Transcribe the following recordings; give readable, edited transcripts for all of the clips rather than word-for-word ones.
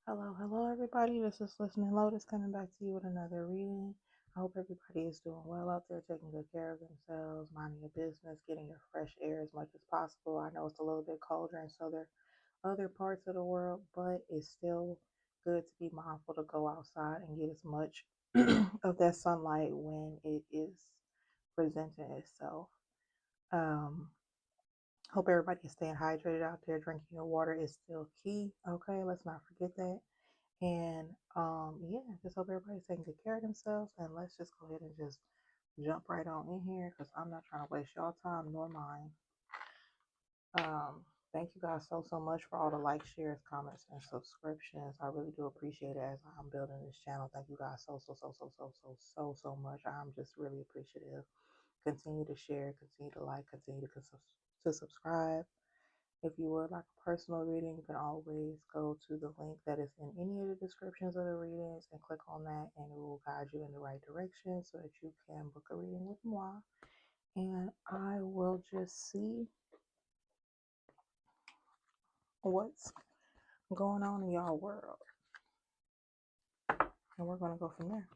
Hello, everybody. This is Listening Lotus coming back to you with another reading. I hope everybody is doing well out there, taking good care of themselves, minding your business, getting your fresh air as much as possible. I know it's a little bit colder in other parts of the world, but it's still good to be mindful to go outside and get as much of that sunlight when it is presenting itself. Um, Hope everybody is staying hydrated out there. Drinking your water is still key. Okay, let's not forget that. And yeah, just hope everybody's taking good care of themselves. And let's just go ahead and just jump right on in here because I'm not trying to waste y'all time nor mine. Thank you guys so much for all the likes, shares, comments, and subscriptions. I really do appreciate it as I'm building this channel. Thank you guys so much. I'm just really appreciative. Continue to share, continue to like, continue to subscribe. If you would like a personal reading, you can always go to the link that is in any of the descriptions of the readings and click on that, and it will guide you in the right direction so that you can book a reading with moi. And I will just see what's going on in y'all world, and we're gonna go from there.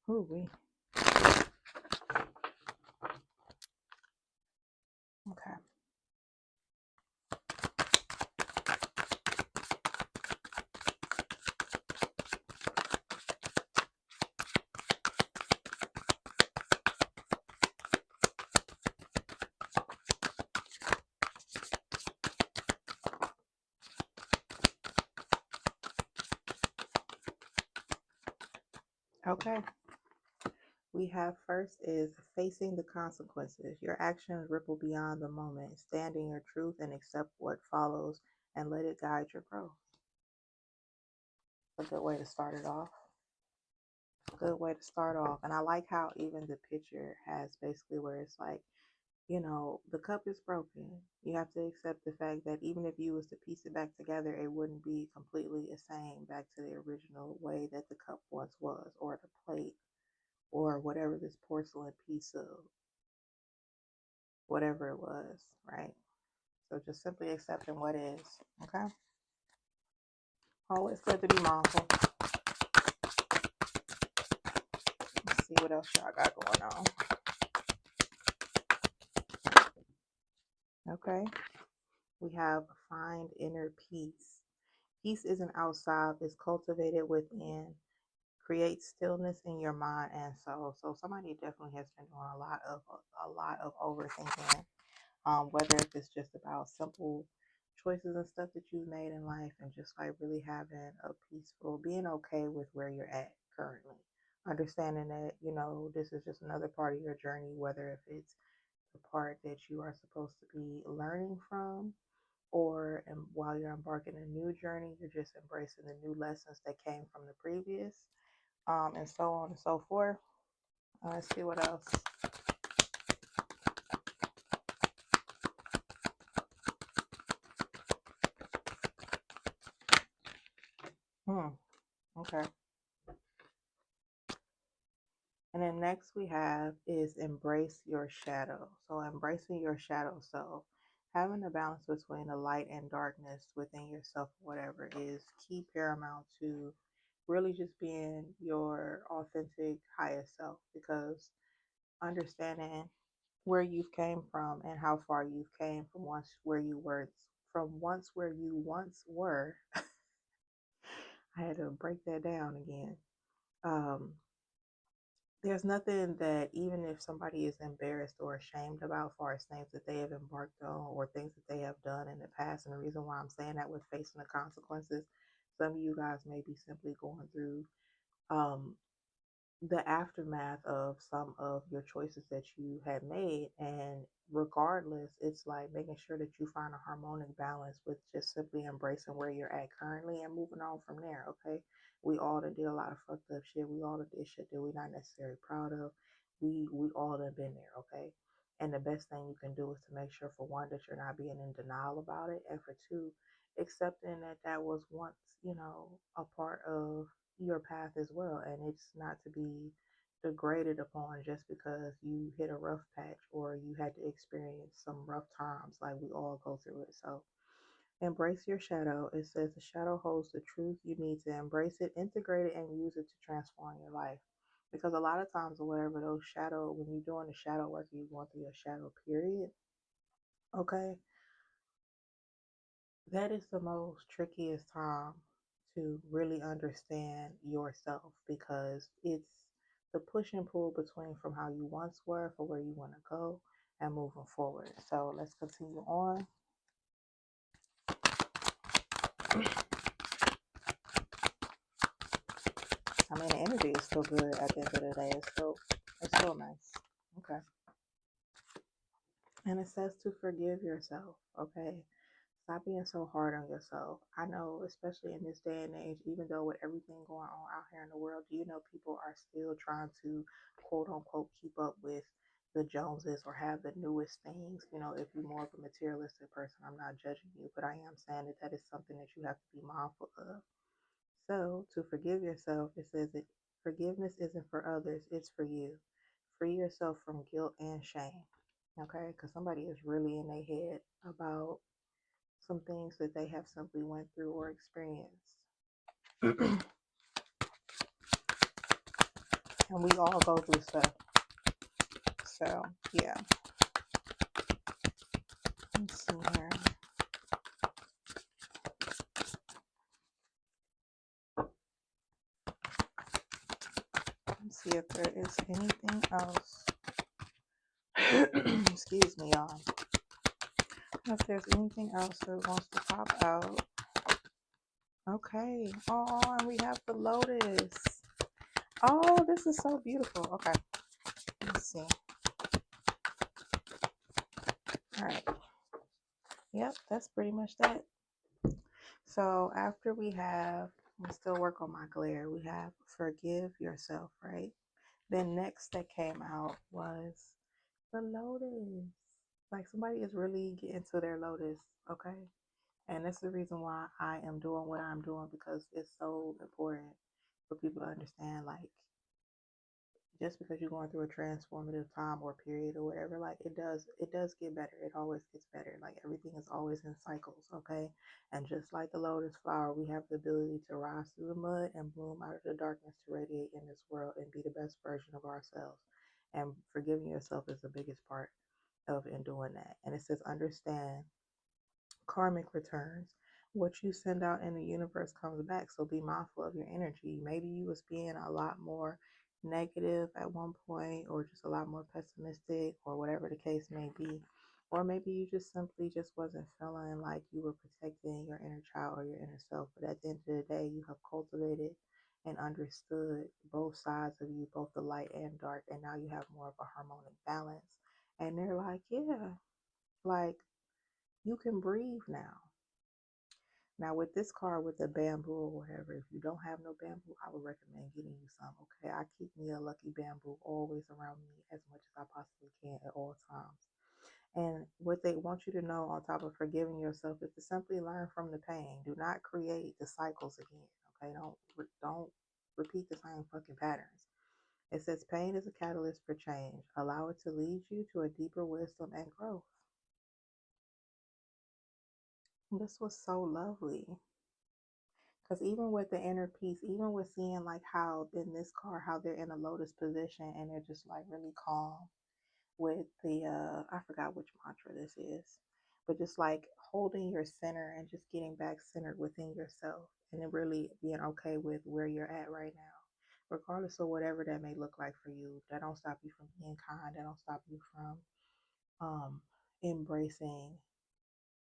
Ooh, we okay. Okay. We have first is facing the consequences. Your actions ripple beyond the moment. Stand in your truth and accept what follows and let it guide your growth. A good way to start it off. Good way to start off. And I like how even the picture has basically where it's like, the cup is broken. You have to accept the fact that even if you was to piece it back together, it wouldn't be completely the same back to the original way that the cup once was, or the plate, or whatever this porcelain piece of whatever it was, right? So just simply accepting what is, okay? Always good to be mindful. Let's see what else y'all got going on. Okay, we have find inner peace. Peace isn't outside, it's cultivated within. Create stillness in your mind and soul. So somebody definitely has been doing a lot of overthinking. Whether if it's just about simple choices and stuff that you've made in life, and just like really having a peaceful, being okay with where you're at currently. Understanding that, this is just another part of your journey, whether if it's the part that you are supposed to be learning from, or and while you're embarking a new journey, you're just embracing the new lessons that came from the previous, and so on and so forth. Let's see what else. Okay. And then next we have is embrace your shadow. So embracing your shadow self, having a balance between the light and darkness within yourself, whatever, is key paramount to really just being your authentic highest self, because understanding where you've came from and how far you've came from once where you once were. I had to break that down again. Um, there's nothing that, even if somebody is embarrassed or ashamed about, far as things that they have embarked on or things that they have done in the past. And the reason why I'm saying that with facing the consequences, some of you guys may be simply going through um, the aftermath of some of your choices that you had made. And regardless, it's like making sure that you find a harmonic balance with just simply embracing where you're at currently and moving on from there. Okay, we all done did a lot of fucked up shit. We all done did shit that we're not necessarily proud of. We all done been there. Okay, and the best thing you can do is to make sure, for one, that you're not being in denial about it, and for two, accepting that that was once, a part of your path as well, and it's not to be degraded upon just because you hit a rough patch or you had to experience some rough times. Like we all go through it. So embrace your shadow. It says the shadow holds the truth. You need to embrace it, integrate it, and use it to transform your life. Because a lot of times, or whatever those shadow, when you're doing the shadow work, you're going through your shadow period. Okay, that is the most trickiest time to really understand yourself because it's the push and pull between from how you once were for where you want to go and moving forward. So let's continue on. I mean, the energy is still good at the end of the day. It's still nice. Okay. And it says to forgive yourself. Okay. Stop being so hard on yourself. I know, especially in this day and age, even though with everything going on out here in the world, do you know people are still trying to quote unquote keep up with the Joneses or have the newest things? You know, if you're more of a materialistic person, I'm not judging you, but I am saying that that is something that you have to be mindful of. So, to forgive yourself, it says that forgiveness isn't for others, it's for you. Free yourself from guilt and shame. Okay? Because somebody is really in their head about some things that they have simply went through or experienced. And we all go through stuff. So, yeah. Let's see here. Let's see if there is anything else. Excuse me, y'all. If there's anything else that wants to pop out. Okay. Oh, and we have the Lotus. Oh, this is so beautiful. Okay. Let's see. All right. Yep, that's pretty much that. So after we still work on my glare, we have forgive yourself, right? Then next that came out was the Lotus. Like somebody is really getting to their Lotus, okay? And that's the reason why I am doing what I'm doing because it's so important for people to understand, like, just because you're going through a transformative time or period or whatever, like it does get better. It always gets better. Like everything is always in cycles, okay? And just like the lotus flower, we have the ability to rise through the mud and bloom out of the darkness to radiate in this world and be the best version of ourselves. And forgiving yourself is the biggest part of in doing that. And it says understand karmic returns. What you send out in the universe comes back. So be mindful of your energy. Maybe you was being a lot more negative at one point or just a lot more pessimistic or whatever the case may be. Or maybe you just simply just wasn't feeling like you were protecting your inner child or your inner self. But at the end of the day, you have cultivated and understood both sides of you, both the light and dark, and now you have more of a harmonic balance. And they're like, yeah, like you can breathe now. Now, with this card with the bamboo or whatever, if you don't have no bamboo, I would recommend getting you some. Okay, I keep me a lucky bamboo always around me as much as I possibly can at all times. And what they want you to know on top of forgiving yourself is to simply learn from the pain. Do not create the cycles again. Okay, don't repeat the same fucking patterns. It says pain is a catalyst for change. Allow it to lead you to a deeper wisdom and growth. This was so lovely. Because even with the inner peace, even with seeing like how in this car, how they're in a lotus position and they're just like really calm with the I forgot which mantra this is, but just like holding your center and just getting back centered within yourself and then really being okay with where you're at right now. Regardless of whatever that may look like for you, that don't stop you from being kind, that don't stop you from embracing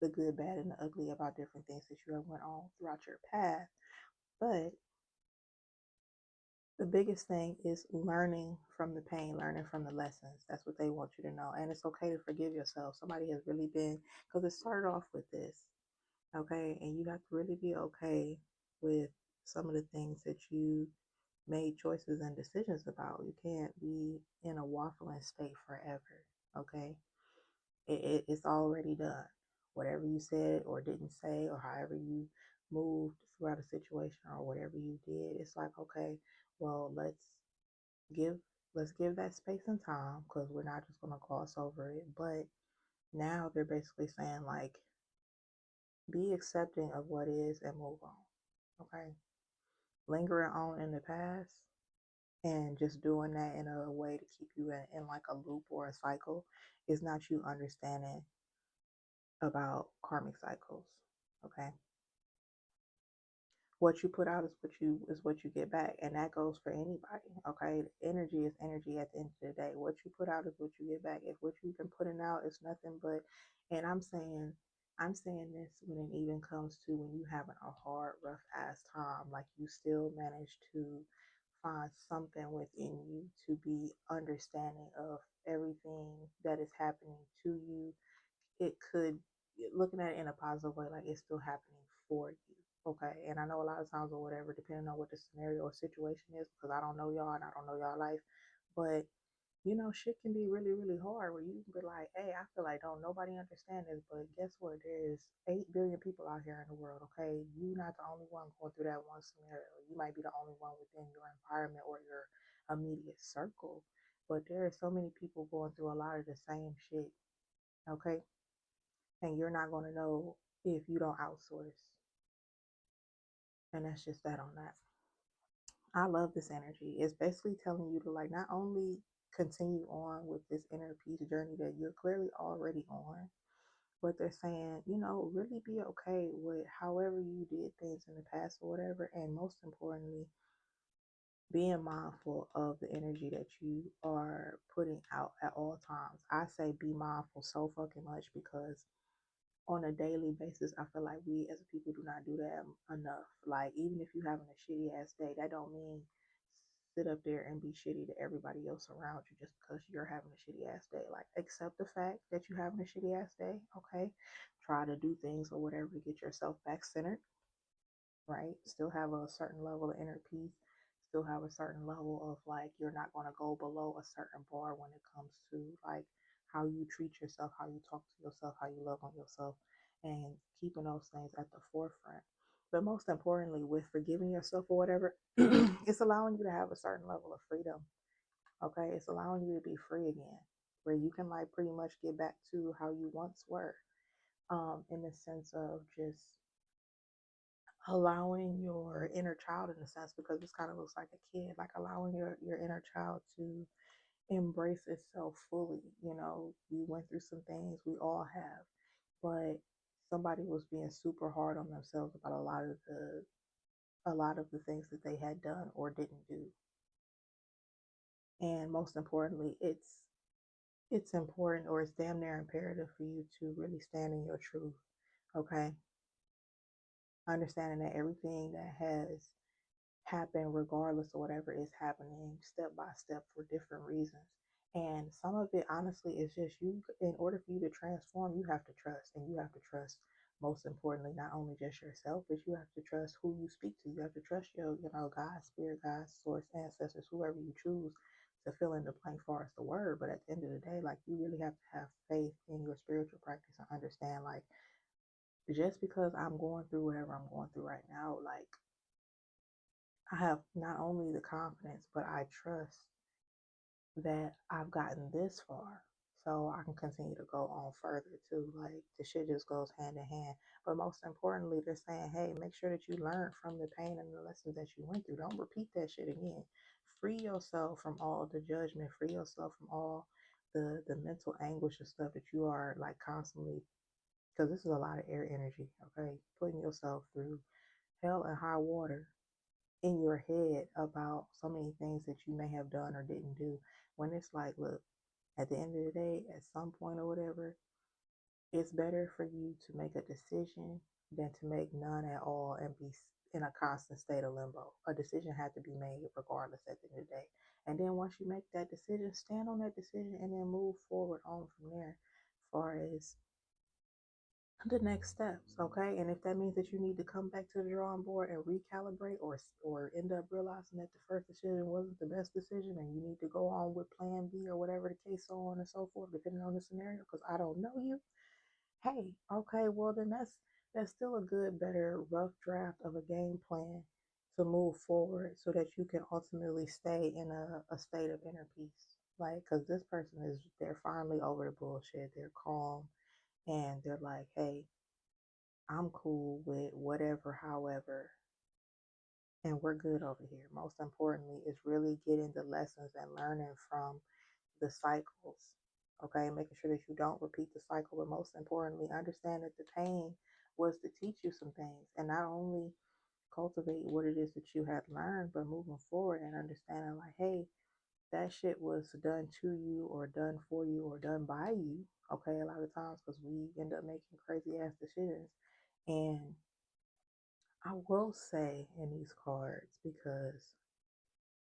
the good, bad, and the ugly about different things that you have went on throughout your path. But the biggest thing is learning from the pain, learning from the lessons. That's what they want you to know. And it's okay to forgive yourself. Somebody has really been, because it started off with this, okay? And you have to really be okay with some of the things that you made choices and decisions about. You can't be in a waffling state forever, okay? It's already done. Whatever you said or didn't say, or however you moved throughout a situation or whatever you did, it's like, okay, well, let's give let's give that space and time because we're not just going to gloss over it. But now they're basically saying, like, be accepting of what is and move on. Okay. Lingering on in the past and just doing that in a way to keep you in like a loop or a cycle is not you understanding about karmic cycles. Okay. What you put out is what you get back, and that goes for anybody. Okay, energy is energy at the end of the day. What you put out is what you get back. If what you've been putting out is nothing but, and I'm saying this when it even comes to when you having a hard rough ass time, like you still manage to find something within you to be understanding of everything that is happening to you. It could, looking at it in a positive way, like it's still happening for you. Okay. And I know a lot of times or whatever, depending on what the scenario or situation is, because I don't know y'all and I don't know y'all life, but shit can be really, really hard where you can be like, hey, I feel like don't nobody understand this, but guess what? There is 8 billion people out here in the world, okay? You're not the only one going through that one scenario. You might be the only one within your environment or your immediate circle, but there are so many people going through a lot of the same shit, okay? And you're not going to know if you don't outsource. And that's just that on that. I love this energy. It's basically telling you to, like, not only continue on with this inner peace journey that you're clearly already on, but they're saying, really be okay with however you did things in the past or whatever. And most importantly, being mindful of the energy that you are putting out at all times. I say be mindful so fucking much because on a daily basis, I feel like we as a people do not do that enough. Like, even if you're having a shitty ass day, that don't mean sit up there and be shitty to everybody else around you just because you're having a shitty ass day. Like, accept the fact that you're having a shitty ass day, okay? Try to do things or whatever to get yourself back centered, right? Still have a certain level of inner peace, still have a certain level of, like, you're not going to go below a certain bar when it comes to, like, how you treat yourself, how you talk to yourself, how you love on yourself, and keeping those things at the forefront. But most importantly, with forgiving yourself or whatever, it's allowing you to have a certain level of freedom. Okay, it's allowing you to be free again, where you can, like, pretty much get back to how you once were, in the sense of just allowing your inner child, in a sense, because this kind of looks like a kid, like allowing your inner child to embrace itself fully. You went through some things, we all have, but somebody was being super hard on themselves about a lot of the things that they had done or didn't do. And most importantly, it's important, or it's damn near imperative for you to really stand in your truth. Okay, understanding that everything that has happened, regardless of whatever is happening, step by step for different reasons. And some of it, honestly, is just you. In order for you to transform, you have to trust, and you have to trust, most importantly, not only just yourself, but you have to trust who you speak to. You have to trust your God, spirit, God, source, ancestors, whoever you choose to fill in the blank far as the word. But at the end of the day, like, you really have to have faith in your spiritual practice and understand, like, just because I'm going through whatever I'm going through right now, like, I have not only the confidence, but I trust that I've gotten this far. So I can continue to go on further too. Like, the shit just goes hand in hand. But most importantly, they're saying, hey, make sure that you learn from the pain and the lessons that you went through. Don't repeat that shit again. Free yourself from all the judgment, free yourself from all the mental anguish and stuff that you are, like, constantly, because this is a lot of air energy, okay? Putting yourself through hell and high water in your head about so many things that you may have done or didn't do. When it's like, look, at the end of the day, at some point or whatever, it's better for you to make a decision than to make none at all and be in a constant state of limbo. A decision had to be made regardless at the end of the day. And then once you make that decision, stand on that decision and then move forward on from there, as far as the next steps. Okay, and if that means that you need to come back to the drawing board and recalibrate, or end up realizing that the first decision wasn't the best decision and you need to go on with plan B or whatever the case, so on and so forth, depending on the scenario, because I don't know you, hey, okay, well then that's still a good, better rough draft of a game plan to move forward so that you can ultimately stay in a state of inner peace. Like, because this person is, they're finally over the bullshit. They're calm and they're like, hey, I'm cool with whatever, however, and we're good over here. Most importantly, is really getting the lessons and learning from the cycles. Okay, making sure that you don't repeat the cycle, but most importantly, understand that the pain was to teach you some things and not only cultivate what it is that you had learned, but moving forward and understanding like, hey, that shit was done to you or done for you or done by you. Okay, a lot of times because we end up making crazy ass decisions. And I will say in these cards, because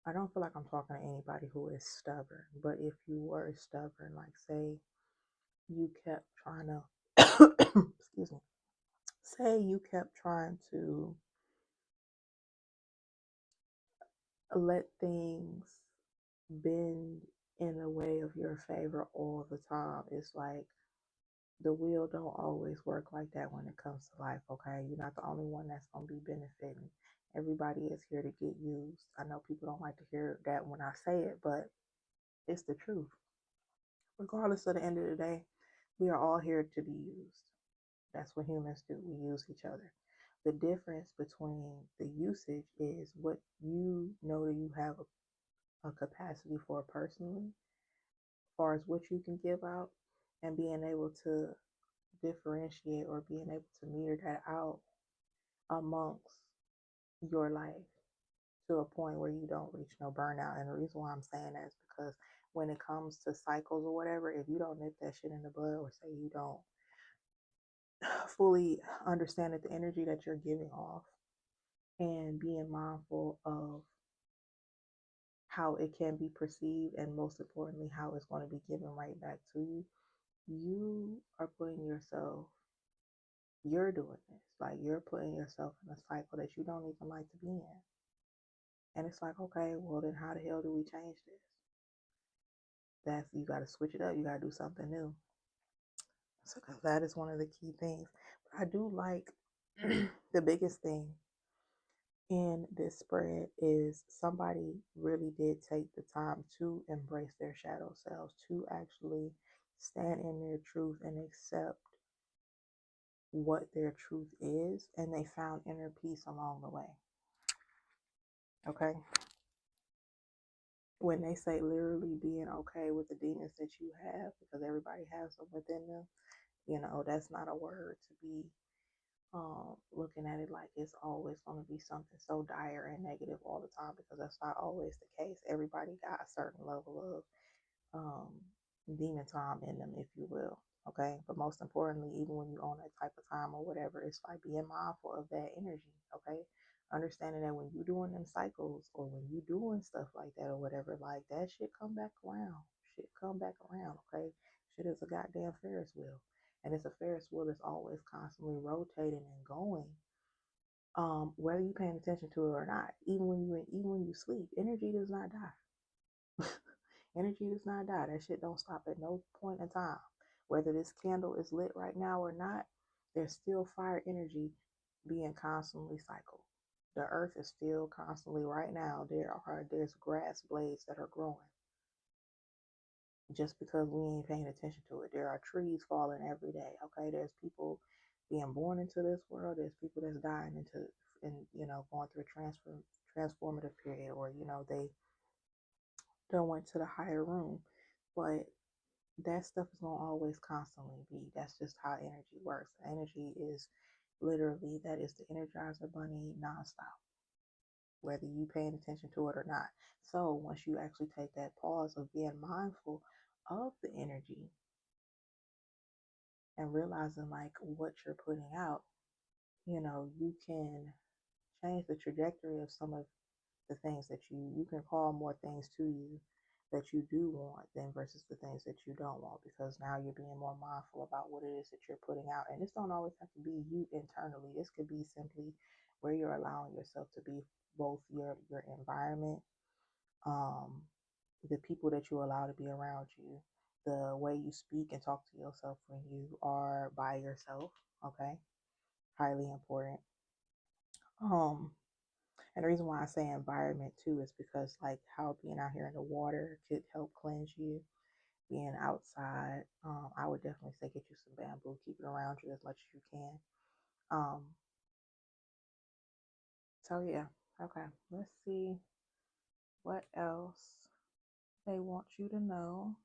I don't feel like I'm talking to anybody who is stubborn, but if you were stubborn, like say you kept trying to, excuse me, say you kept trying to let things bend in a way of your favor all the time. It's like the wheel don't always work like that when it comes to life, okay? You're not the only one that's going to be benefiting. Everybody is here to get used. I know people don't like to hear that when I say it, but it's the truth. Regardless of the end of the day, we are all here to be used. That's what humans do. We use each other. The difference between the usage is what you know that you have a capacity for personally, as far as what you can give out, and being able to differentiate or being able to meter that out amongst your life to a point where you don't reach no burnout. And the reason why I'm saying that is because when it comes to cycles or whatever, if you don't nip that shit in the bud or say you don't fully understand that the energy that you're giving off and being mindful of how it can be perceived and most importantly how it's going to be given right back to you, you are putting yourself, you're doing this, like you're putting yourself in a cycle that you don't even like to be in. And it's like, okay, well then how the hell do we change this? That's, you got to switch it up, you got to do something new. So that is one of the key things. But I do like the biggest thing in this spread is somebody really did take the time to embrace their shadow selves, to actually stand in their truth and accept what their truth is, and they found inner peace along the way. Okay? When they say literally being okay with the demons that you have, because everybody has them within them, you know, that's not a word to be looking at it like it's always going to be something so dire and negative all the time, because that's not always the case. Everybody got a certain level of demon time in them, if you will. Okay. But most importantly, even when you own that type of time or whatever, it's like being mindful of that energy. Okay. Understanding that when you're doing them cycles or when you're doing stuff like that or whatever, like that shit come back around. Shit come back around. Okay. Shit is a goddamn Ferris wheel. And it's a Ferris wheel that's always constantly rotating and going. Whether you're paying attention to it or not, even when you sleep, energy does not die. Energy does not die. That shit don't stop at no point in time. Whether this candle is lit right now or not, there's still fire energy being constantly cycled. The earth is still constantly right now. There's grass blades that are growing just because we ain't paying attention to it. There are trees falling every day. Okay, there's people being born into this world. There's people that's dying into and going through a transformative period, or they done went to the higher room, but that stuff is going to always constantly be. That's just how energy works. Energy is literally, that is the Energizer Bunny nonstop, whether you paying attention to it or not. So once you actually take that pause of being mindful of the energy and realizing like what you're putting out, you can change the trajectory of some of the things that you can call more things to you that you do want than versus the things that you don't want, because now you're being more mindful about what it is that you're putting out. And this don't always have to be you internally. This could be simply where you're allowing yourself to be, both your environment, um the people that you allow to be around you, the way you speak and talk to yourself when you are by yourself. Okay, highly important. um And the reason why I say environment too is because like how being out here in the water could help cleanse you. Being outside, I would definitely say get you some bamboo, keep it around you as much as you can. Um, so yeah, okay. Let's see what else they want you to know.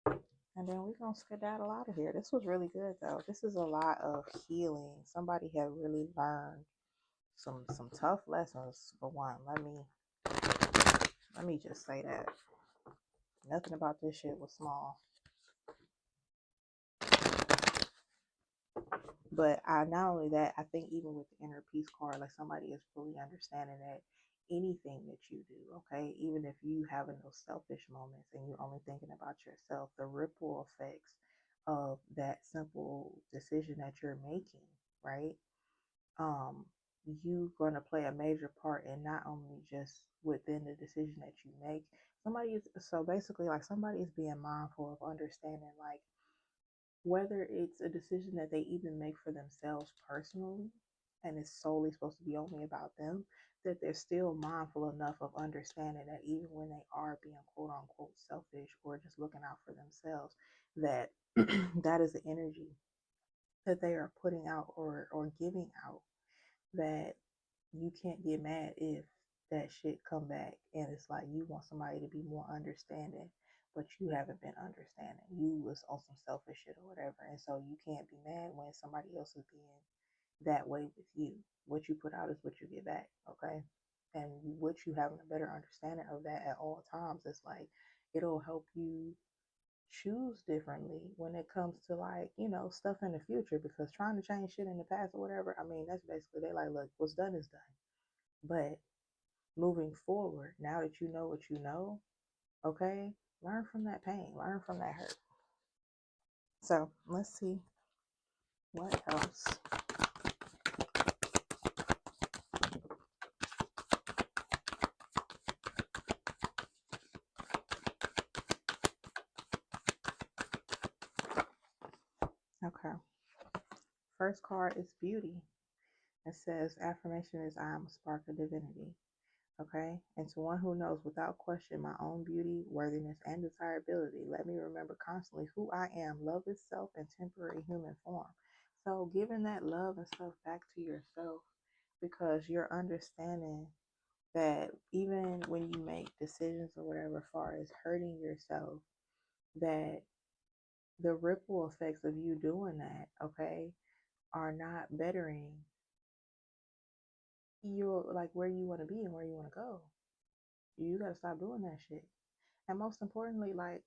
And then we're gonna skedaddle out of here. This was really good though. This is a lot of healing. Somebody had really learned some tough lessons for one. Let me just say that. Nothing about this shit was small. But I not only that, I think even with the inner peace card, like somebody is fully understanding that anything that you do, okay, even if you having those selfish moments and you're only thinking about yourself, the ripple effects of that simple decision that you're making, right? Um, you gonna play a major part in not only just within the decision that you make. Somebody is so basically like somebody is being mindful of understanding like whether it's a decision that they even make for themselves personally and it's solely supposed to be only about them, that they're still mindful enough of understanding that even when they are being quote unquote selfish or just looking out for themselves, that that is the energy that they are putting out or giving out, that you can't get mad if that shit come back and it's like you want somebody to be more understanding, but you haven't been understanding. You was on some selfish shit or whatever, and so you can't be mad when somebody else is being that way with you. What you put out is what you get back, okay? And what you having a better understanding of that at all times, it's like it'll help you choose differently when it comes to like stuff in the future, because trying to change shit in the past or whatever, I mean that's basically they like, look, what's done is done. But moving forward, now that you know what you know, okay, learn from that pain, learn from that hurt. So let's see what else. Okay. First card is beauty. It says affirmation is I am a spark of divinity. Okay. And to one who knows without question my own beauty, worthiness, and desirability, let me remember constantly who I am, love itself in temporary human form. So giving that love and stuff back to yourself, because you're understanding that even when you make decisions or whatever, as far as hurting yourself, that the ripple effects of you doing that, okay, are not bettering you like where you want to be and where you want to go. You got to stop doing that shit. And most importantly, like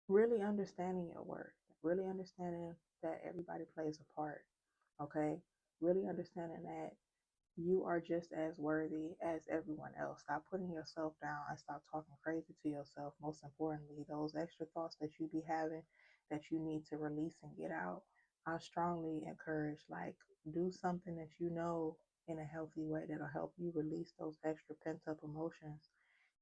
really understanding your worth, really understanding that everybody plays a part, okay? Really understanding that you are just as worthy as everyone else. Stop putting yourself down and stop talking crazy to yourself. Most importantly, those extra thoughts that you be having that you need to release and get out. I strongly encourage like do something that you know in a healthy way that'll help you release those extra pent up emotions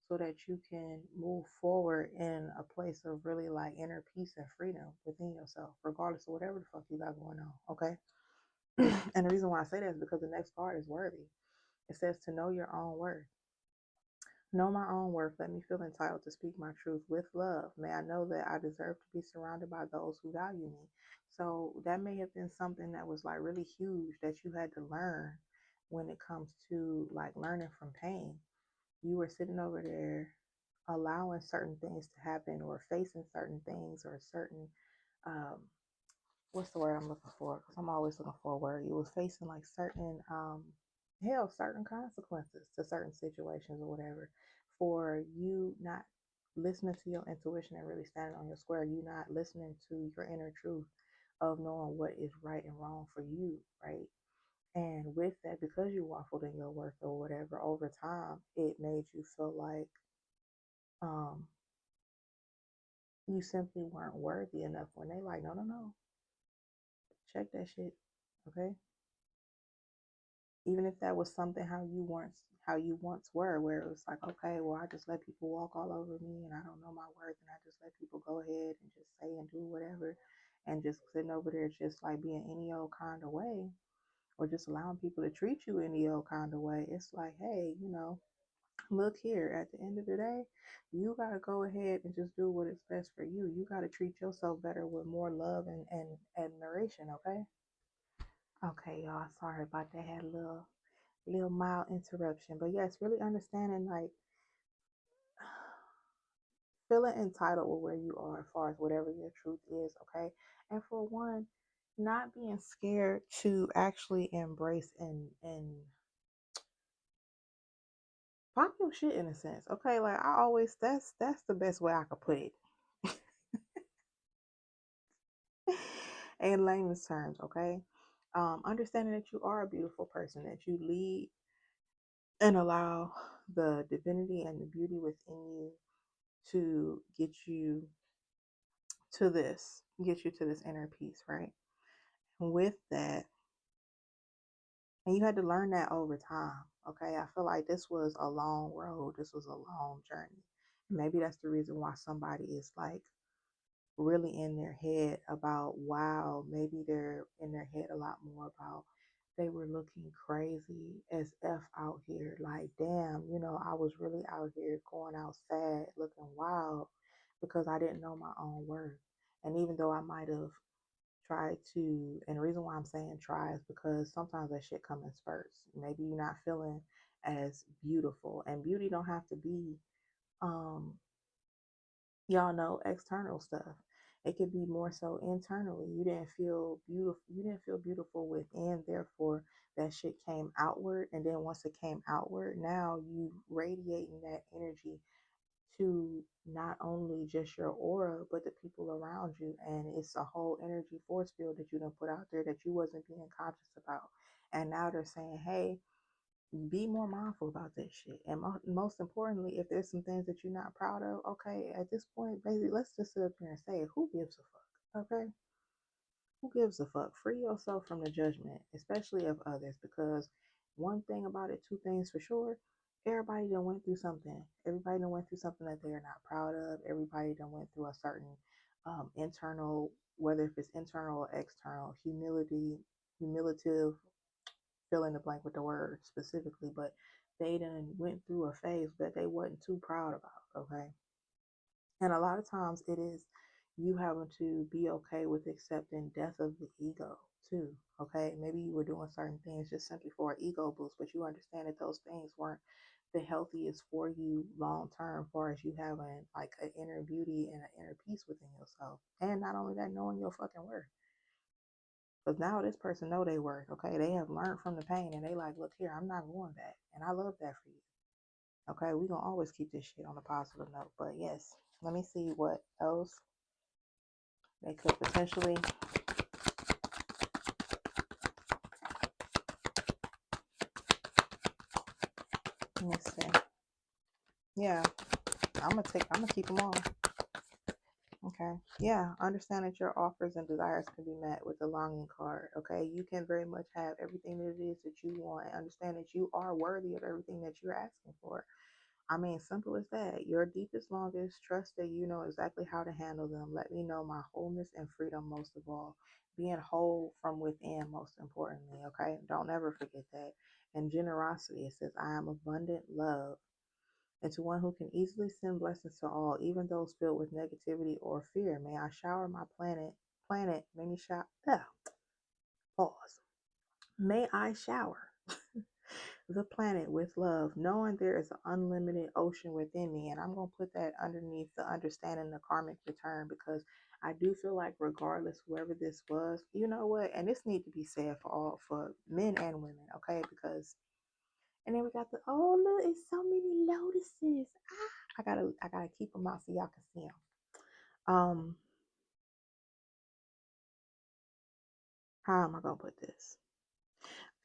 so that you can move forward in a place of really like inner peace and freedom within yourself, regardless of whatever the fuck you got going on. Okay. And the reason why I say that is because the next part is worthy. It says to know your own worth. Know my own worth. Let me feel entitled to speak my truth with love. May I know that I deserve to be surrounded by those who value me. So that may have been something that was like really huge that you had to learn when it comes to like learning from pain. You were sitting over there allowing certain things to happen or facing certain things or certain um what's the word I'm looking for? Because I'm always looking for a word. You was facing like certain hell, certain consequences to certain situations or whatever for you not listening to your intuition and really standing on your square, you not listening to your inner truth of knowing what is right and wrong for you, right? And with that, because you waffled in your worth or whatever over time, it made you feel like um you simply weren't worthy enough when they like, no, no, no, check that shit. Okay. Even if that was something how you once were, where it was like, okay, well, I just let people walk all over me and I don't know my worth and I just let people go ahead and just say and do whatever and just sitting over there just like being any old kind of way. or just allowing people to treat you any old kind of way. It's like, hey, look here, at the end of the day, you got to go ahead and just do what is best for you. You got to treat yourself better with more love and admiration, okay? Okay, y'all, sorry about that. Had a little mild interruption. But yes, really understanding like feeling entitled with where you are as far as whatever your truth is, okay? And for one, not being scared to actually embrace and pop your shit in a sense. Okay, like I always that's the best way I could put it. In layman's terms, okay? Understanding that you are a beautiful person, that you lead and allow the divinity and the beauty within you to get you to this inner peace, right? And with that, and you had to learn that over time. Okay. I feel like this was a long road. This was a long journey. Maybe that's the reason why somebody is like really in their head about, wow, maybe they're in their head a lot more about they were looking crazy as F out here. Like, damn, I was really out here going out sad, looking wild because I didn't know my own worth. And even though I might have try to, and the reason why I'm saying try is because sometimes that shit comes in spurts. Maybe you're not feeling as beautiful, and beauty don't have to be, um, y'all know, external stuff. It could be more so internally. You didn't feel beautiful. You didn't feel beautiful within. Therefore, that shit came outward, and then once it came outward, now you radiating that energy to not only just your aura, but the people around you. And it's a whole energy force field that you done put out there that you wasn't being conscious about. And now they're saying, hey, be more mindful about this shit. And most importantly, if there's some things that you're not proud of, okay, at this point, baby, let's just sit up here and say it. Who gives a fuck? Okay? Who gives a fuck? Free yourself from the judgment, especially of others, because one thing about it, two things for sure. Everybody done went through something. Everybody done went through something that they're not proud of. Everybody done went through a certain internal, whether if it's internal or external, humiliative, fill in the blank with the word specifically, but they done went through a phase that they wasn't too proud about. Okay. And a lot of times it is you having to be okay with accepting death of the ego too. Okay. Maybe you were doing certain things just simply for an ego boost, but you understand that those things weren't the healthiest for you long term, far as you having like an inner beauty and an inner peace within yourself. And not only that, knowing your fucking worth. Because now this person know they worth. Okay. They have learned from the pain and they like, look here, I'm not going back. And I love that for you. Okay, we're gonna always keep this shit on a positive note. But yes, let me see what else they could potentially. Let me see. Yeah, I'm gonna keep them all. Okay. Yeah, understand that your offers and desires can be met with the longing card. Okay, you can very much have everything that it is that you want, and understand that you are worthy of everything that you're asking for. I mean, simple as that. Your deepest, longest, trust that you know exactly how to handle them. Let me know my wholeness and freedom most of all. Being whole from within, most importantly, okay? Don't ever forget that. And generosity, it says, I am abundant love. And to one who can easily send blessings to all, even those filled with negativity or fear, may I shower my may me shower, pause. May I shower the planet with love, knowing there is an unlimited ocean within me. And I'm going to put that underneath the understanding the karmic return, because I do feel like regardless, whoever this was, you know what? And this need to be said for men and women, okay? Because, and then we got the, oh, look, it's so many lotuses. I gotta keep them out so y'all can see them. How am I going to put this?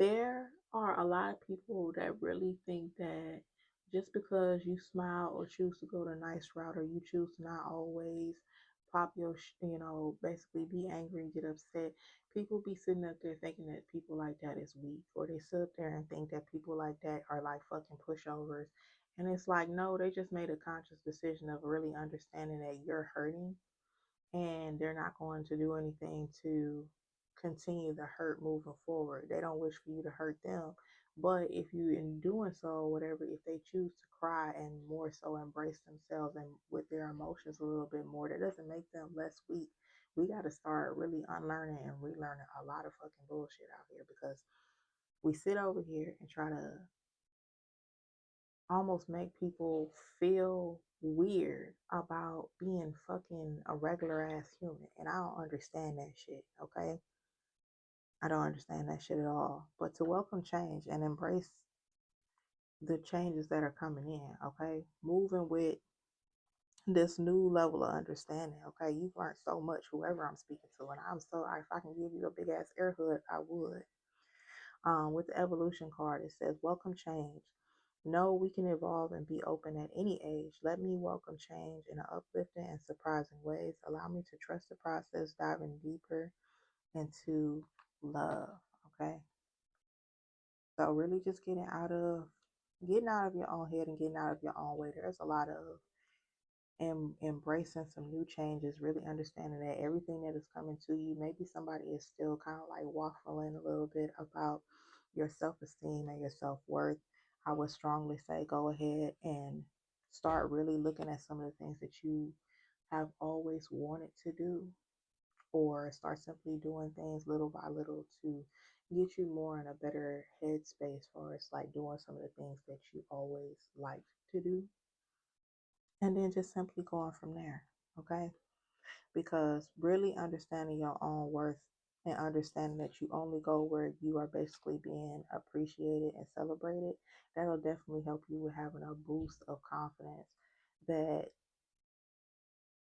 There are a lot of people that really think that just because you smile or choose to go the nice route, or you choose to not always pop your, basically be angry and get upset, people be sitting up there thinking that people like that is weak, or they sit up there and think that people like that are like fucking pushovers. And it's like, no, they just made a conscious decision of really understanding that you're hurting, and they're not going to do anything to continue the hurt moving forward. They don't wish for you to hurt them. But if you, in doing so, whatever, if they choose to cry and more so embrace themselves and with their emotions a little bit more, that doesn't make them less weak. We got to start really unlearning and relearning a lot of fucking bullshit out here, because we sit over here and try to almost make people feel weird about being fucking a regular ass human. And I don't understand that shit, okay? I don't understand that shit at all. But to welcome change and embrace the changes that are coming in, okay? Moving with this new level of understanding, okay? You've learned so much, whoever I'm speaking to, and if I can give you a big ass air hug, I would. With the evolution card, it says, welcome change. No, we can evolve and be open at any age. Let me welcome change in an uplifting and surprising ways. Allow me to trust the process, diving deeper into love, okay? So really just getting out of your own head and getting out of your own way. There's a lot of embracing some new changes, really understanding that everything that is coming to you, maybe somebody is still kind of like waffling a little bit about your self-esteem and your self-worth. I would strongly say go ahead and start really looking at some of the things that you have always wanted to do, or start simply doing things little by little to get you more in a better headspace for us, like doing some of the things that you always liked to do, and then just simply going from there, okay? Because really understanding your own worth and understanding that you only go where you are basically being appreciated and celebrated, that'll definitely help you with having a boost of confidence, that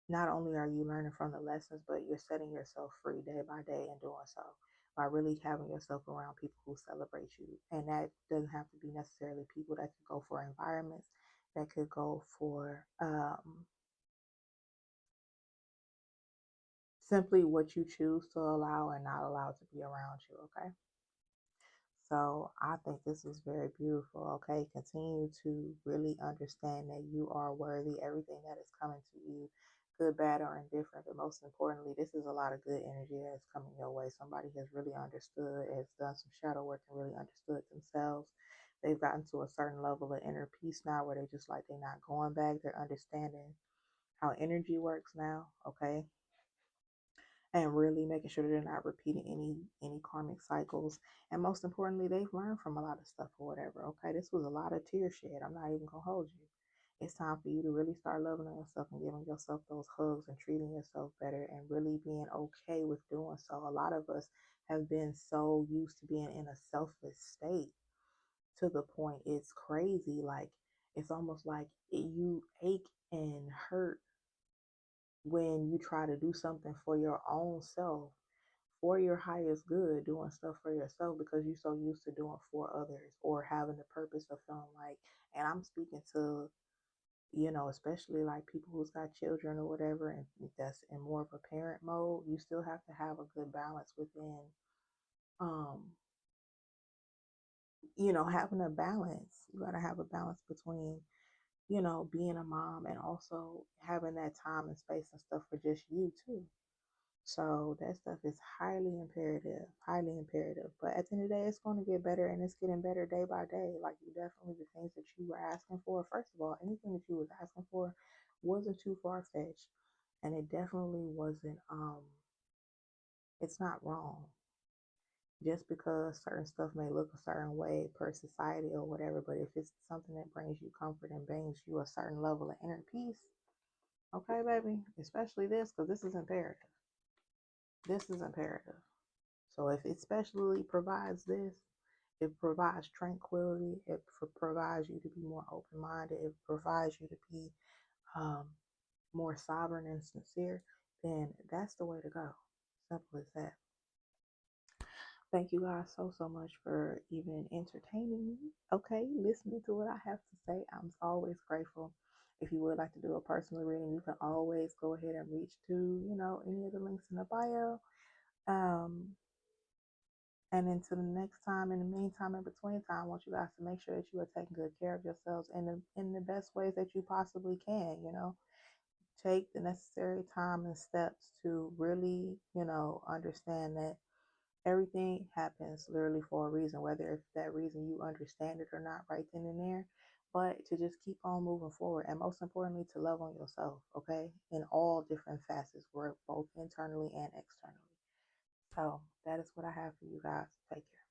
not only are you learning from the lessons, but you're setting yourself free day by day in doing so, by really having yourself around people who celebrate you. And that doesn't have to be necessarily people. That could go for environments, that could go for simply what you choose to allow and not allow to be around you, okay? So I think this is very beautiful, okay? Continue to really understand that you are worthy. Everything that is coming to you, good, bad, or indifferent, but most importantly, this is a lot of good energy that's coming your way. Somebody has really understood, has done some shadow work and really understood themselves. They've gotten to a certain level of inner peace now where they just like they're not going back. They're understanding how energy works now, okay? And really making sure that they're not repeating any karmic cycles. And most importantly, they've learned from a lot of stuff or whatever. Okay, this was a lot of tear shed. I'm not even gonna hold you. It's time for you to really start loving on yourself and giving yourself those hugs and treating yourself better and really being okay with doing so. A lot of us have been so used to being in a selfless state to the point it's crazy. Like it's almost like you ache and hurt when you try to do something for your own self, for your highest good, doing stuff for yourself because you're so used to doing for others or having the purpose of feeling like, and I'm speaking to, especially like people who's got children or whatever, and that's in more of a parent mode, you still have to have a good balance within, um, having a balance. You got to have a balance between, being a mom and also having that time and space and stuff for just you too. So that stuff is highly imperative, highly imperative. But at the end of the day, it's going to get better and it's getting better day by day. Like you definitely, the things that you were asking for, first of all, anything that you was asking for wasn't too far fetched. And it definitely wasn't, it's not wrong. Just because certain stuff may look a certain way per society or whatever, but if it's something that brings you comfort and brings you a certain level of inner peace, okay, baby, especially this, because this is imperative. This is imperative. So if it specially provides this, it provides tranquility, it provides you to be more open-minded, it provides you to be um, more sovereign and sincere, then that's the way to go. Simple as that. Thank you guys so much for even entertaining me. Okay, listening to what I have to say. I'm always grateful. If you would like to do a personal reading, you can always go ahead and reach to, any of the links in the bio. Um, And until the next time, in the meantime, in between time, I want you guys to make sure that you are taking good care of yourselves in the best ways that you possibly can. Take the necessary time and steps to really, understand that Everything happens literally for a reason, whether if that reason you understand it or not right then and there. But to just keep on moving forward, and most importantly, to love on yourself, okay, in all different facets, work both internally and externally. So that is what I have for you guys. Take care.